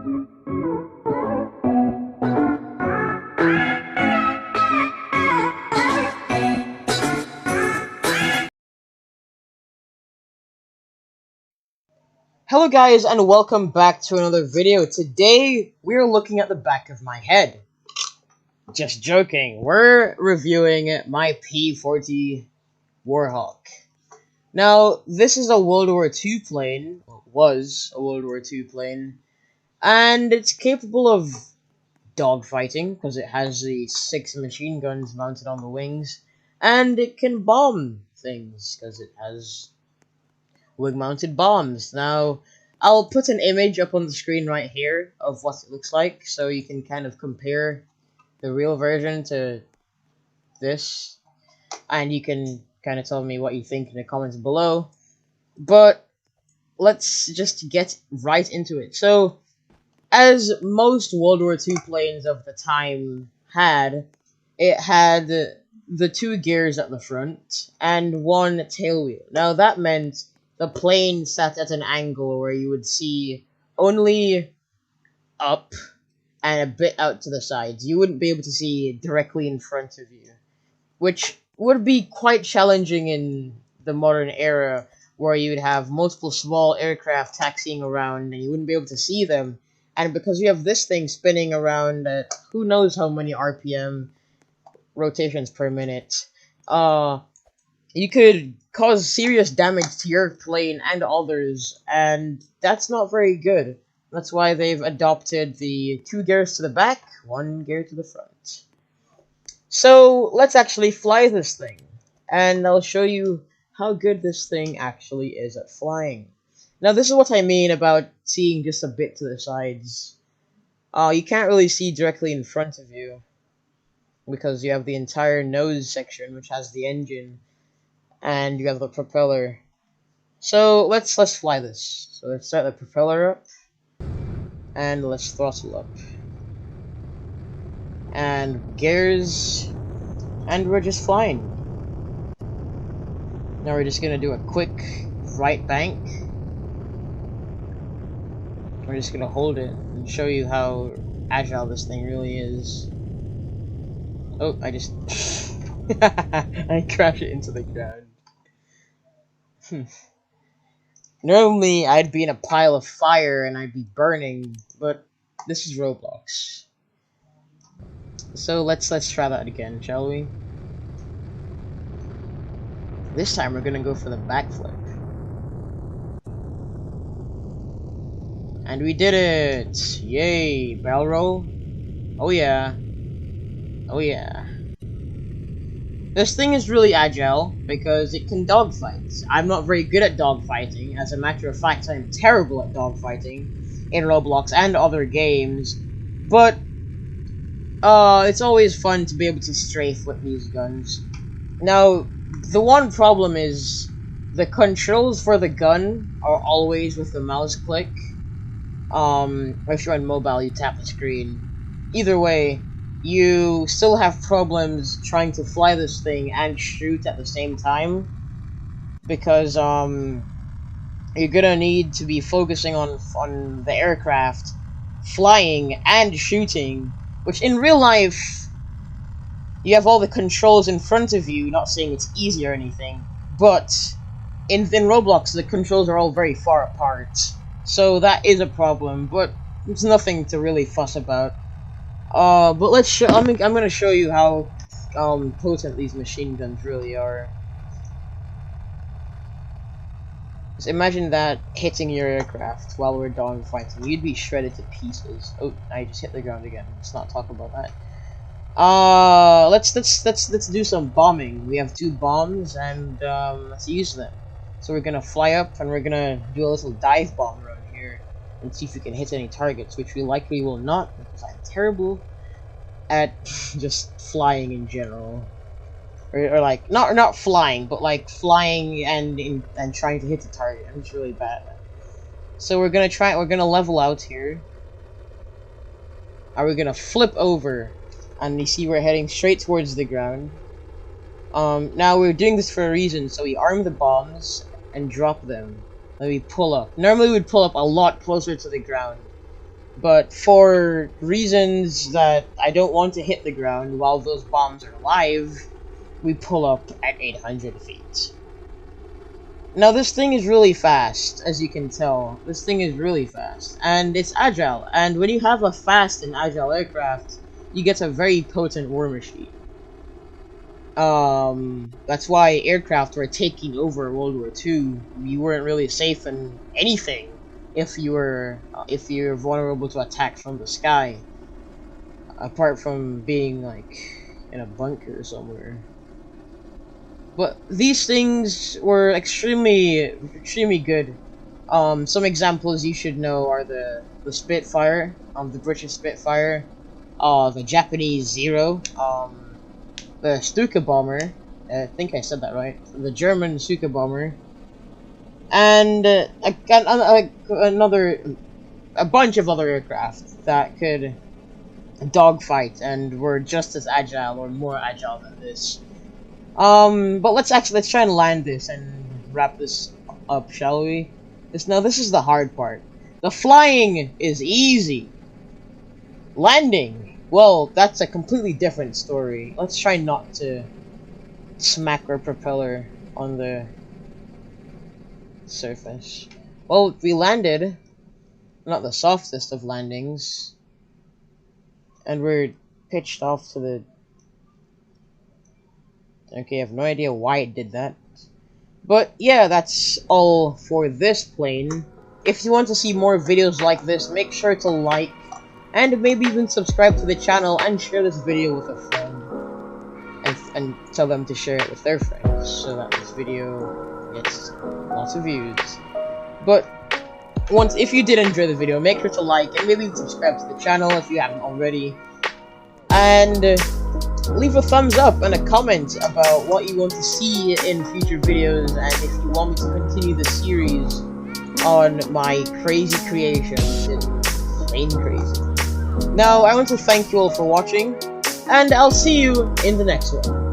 Hello guys and welcome back to another video. Today we're looking at the back of my head. Just joking, we're reviewing my P-40 Warhawk. Now this is a World War II plane, was a World War II plane, and it's capable of dogfighting because it has the 6 machine guns mounted on the wings, and it can bomb things because it has wing-mounted bombs. Now, I'll put an image up on the screen right here of what it looks like, so you can kind of compare the real version to this, and you can kind of tell me what you think in the comments below. But let's just get right into it. So, as most World War II planes of the time had, it had the 2 gears at the front and 1 tail wheel. Now, that meant the plane sat at an angle where you would see only up and a bit out to the sides. You wouldn't be able to see directly in front of you, which would be quite challenging in the modern era where you would have multiple small aircraft taxiing around and you wouldn't be able to see them. And because you have this thing spinning around at who knows how many RPM, rotations per minute, you could cause serious damage to your plane and others, and that's not very good. That's why they've adopted the 2 gears to the back, 1 gear to the front. So, let's actually fly this thing, and I'll show you how good this thing actually is at flying. Now, this is what I mean about seeing just a bit to the sides. You can't really see directly in front of you, because you have the entire nose section, which has the engine, and you have the propeller. So let's fly this. So let's start the propeller up, and let's throttle up, and gears, and we're just flying. Now we're just gonna do a quick right bank. We're just gonna hold it and show you how agile this thing really is. Oh, I just I crashed it into the ground. Normally, I'd be in a pile of fire and I'd be burning, but this is Roblox. So let's try that again, shall we? This time we're gonna go for the backflip. And we did it! Yay! Barrel roll? Oh yeah. Oh yeah. This thing is really agile because it can dogfight. I'm not very good at dogfighting. As a matter of fact, I'm terrible at dogfighting in Roblox and other games. But it's always fun to be able to strafe with these guns. Now, the one problem is the controls for the gun are always with the mouse click. If you're on mobile, you tap the screen. Either way, you still have problems trying to fly this thing and shoot at the same time, because you're gonna need to be focusing on the aircraft, flying and shooting, which in real life you have all the controls in front of you. Not saying it's easy or anything, but in Roblox the controls are all very far apart, so that is a problem, but it's nothing to really fuss about. But let's show. I'm gonna show you how potent these machine guns really are. Just imagine that hitting your aircraft while we're dogfighting. You'd be shredded to pieces. Oh, I just hit the ground again. Let's not talk about that. Let's do some bombing. We have 2 bombs, and let's use them. So we're gonna fly up, and we're gonna do a little dive bomb run here, and see if we can hit any targets, which we likely will not, because I'm terrible at just flying in general. Or like, not flying, but like flying and trying to hit the target. I'm just really bad at that. So we're gonna level out here. Are we gonna flip over? And you see we're heading straight towards the ground. Now we're doing this for a reason, so we arm the bombs and drop them. Then we pull up. Normally we'd pull up a lot closer to the ground, But for reasons that I don't want to hit the ground while those bombs are alive, we pull up at 800 feet. Now this thing is really fast, as you can tell. This thing is really fast, and it's agile. And when you have a fast and agile aircraft, you get a very potent war machine. That's why aircraft were taking over World War II. You weren't really safe in anything if you're vulnerable to attack from the sky, apart from being like in a bunker somewhere. But these things were extremely good. Some examples you should know are the Spitfire, the British Spitfire, the Japanese Zero, the Stuka bomber. I think I said that right. The German Stuka bomber, and a bunch of other aircraft that could dogfight and were just as agile or more agile than this. But let's try and land this and wrap this up, shall we? This is the hard part. The flying is easy. Landing, well, that's a completely different story. Let's try not to smack our propeller on the surface. Well, we landed. Not the softest of landings. And we're pitched off to the... Okay, I have no idea why it did that. But yeah, that's all for this plane. If you want to see more videos like this, make sure to like, and maybe even subscribe to the channel and share this video with a friend. And tell them to share it with their friends, so that this video gets lots of views. But if you did enjoy the video, make sure to like, and maybe even subscribe to the channel if you haven't already. And leave a thumbs up and a comment about what you want to see in future videos, and if you want me to continue the series on my crazy creations in Plain Crazy. Now, I want to thank you all for watching, and I'll see you in the next one.